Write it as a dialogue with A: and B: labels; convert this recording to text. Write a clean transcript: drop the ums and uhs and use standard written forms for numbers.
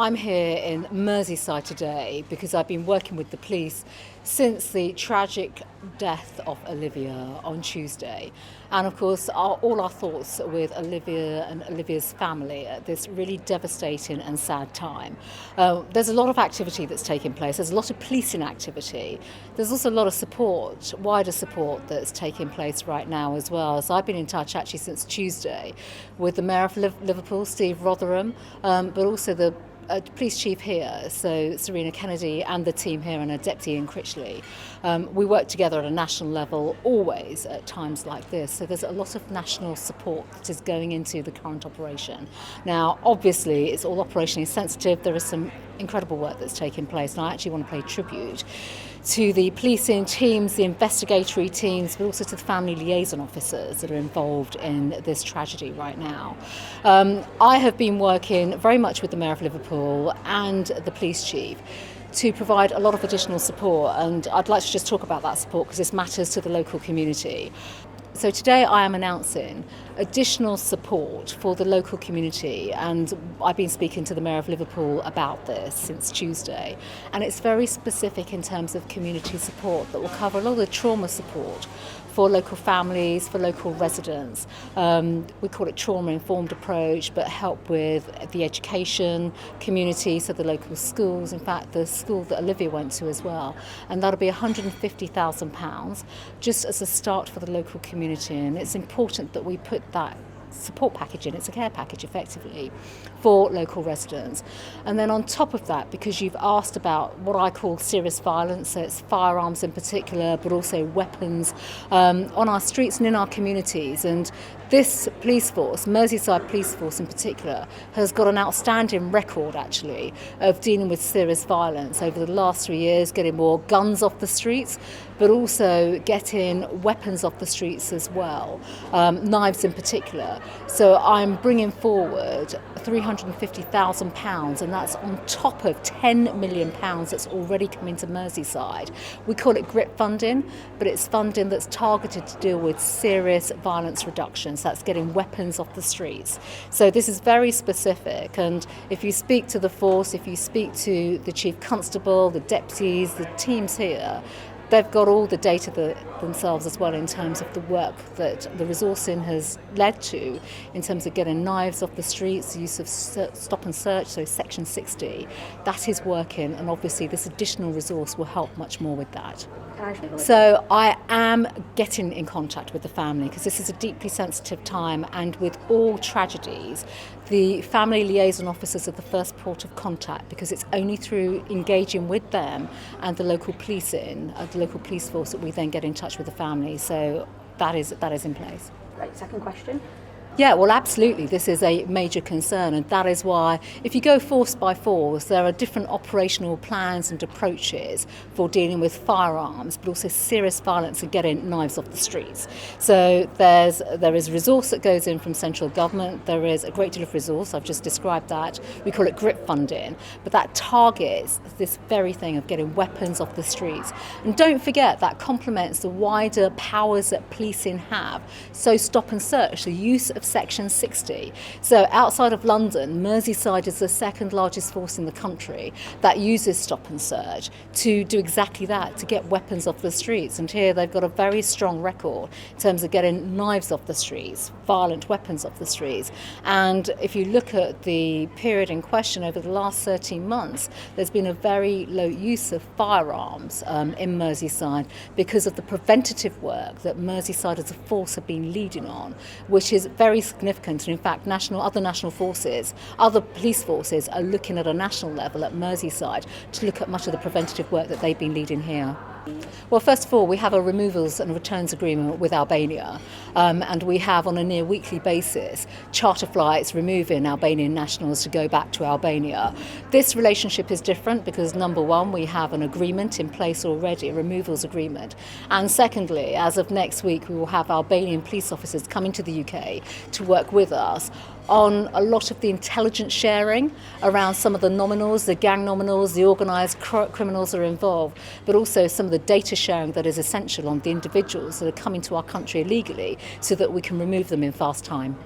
A: I'm here in Merseyside today because I've been working with the police since the tragic death of Olivia on Tuesday. And of course, all our thoughts with Olivia and Olivia's family at this really devastating and sad time. There's a lot of activity that's taking place. There's a lot of policing activity. There's also a lot of support, wider support that's taking place right now as well. So I've been in touch actually since Tuesday with the Mayor of Liverpool, Steve Rotherham, but also the police chief here, so Serena Kennedy, and the team here, and a deputy in Critchley. We work together at a national level always at times like this, so there's a lot of national support that is going into the current operation. Now, obviously, it's all operationally sensitive. There is some incredible work that's taking place, and I actually want to pay tribute to the policing teams, the investigatory teams, but also to the family liaison officers that are involved in this tragedy right now. I have been working very much with the Mayor of Liverpool and the police chief to provide a lot of additional support, and I'd like to just talk about that support because this matters to the local community. So today I am announcing additional support for the local community, and I've been speaking to the Mayor of Liverpool about this since Tuesday, and it's very specific in terms of community support that will cover a lot of the trauma support for local families, for local residents. We call it trauma-informed approach, but help with the education community, so the local schools, in fact the school that Olivia went to as well. And that'll be £150,000 just as a start for the local community, and it's important that we put that support package in. It's a care package effectively for local residents. And then on top of that, because you've asked about what I call serious violence, so it's firearms in particular, but also weapons on our streets and in our communities. And this police force, Merseyside Police Force in particular, has got an outstanding record actually of dealing with serious violence over the last 3 years, getting more guns off the streets, but also getting weapons off the streets as well, knives in particular. So I'm bringing forward £350,000, and that's on top of £10 million that's already come into Merseyside. We call it GRIP funding, but it's funding that's targeted to deal with serious violence reduction. So that's getting weapons off the streets. So this is very specific, and if you speak to the force, if you speak to the Chief Constable, the deputies, the teams here, they've got all the data themselves as well in terms of the work that the resourcing has led to in terms of getting knives off the streets, the use of stop and search, so Section 60. That is working, and obviously this additional resource will help much more with that. So I am getting in contact with the family because this is a deeply sensitive time, and with all tragedies, the family liaison officers are the first port of contact, because it's only through engaging with them and the local policing, the local police force, that we then get in touch with the family. So that is in place.
B: Right, second question.
A: Yeah, well, absolutely. This is a major concern, and that is why, if you go force by force, there are different operational plans and approaches for dealing with firearms, but also serious violence and getting knives off the streets. So there is resource that goes in from central government. There is a great deal of resource. I've just described that. We call it GRIP funding, but that targets this very thing of getting weapons off the streets. And don't forget, that complements the wider powers that policing have. So stop and search, the use of Section 60. So outside of London, Merseyside is the second largest force in the country that uses stop and search to do exactly that, to get weapons off the streets. And here they've got a very strong record in terms of getting knives off the streets, violent weapons off the streets. And if you look at the period in question over the last 13 months, there's been a very low use of firearms in Merseyside because of the preventative work that Merseyside as a force have been leading on, which is very significant. And in fact, other national forces, other police forces are looking at a national level at Merseyside to look at much of the preventative work that they've been leading here. Well, first of all, we have a removals and returns agreement with Albania, and we have on a near weekly basis charter flights removing Albanian nationals to go back to Albania. This relationship is different because, number one, we have an agreement in place already, a removals agreement, and secondly, as of next week, we will have Albanian police officers coming to the UK to work with us on a lot of the intelligence sharing around some of the nominals, the gang nominals, the organised criminals that are involved, but also some of the data sharing that is essential on the individuals that are coming to our country illegally so that we can remove them in fast time.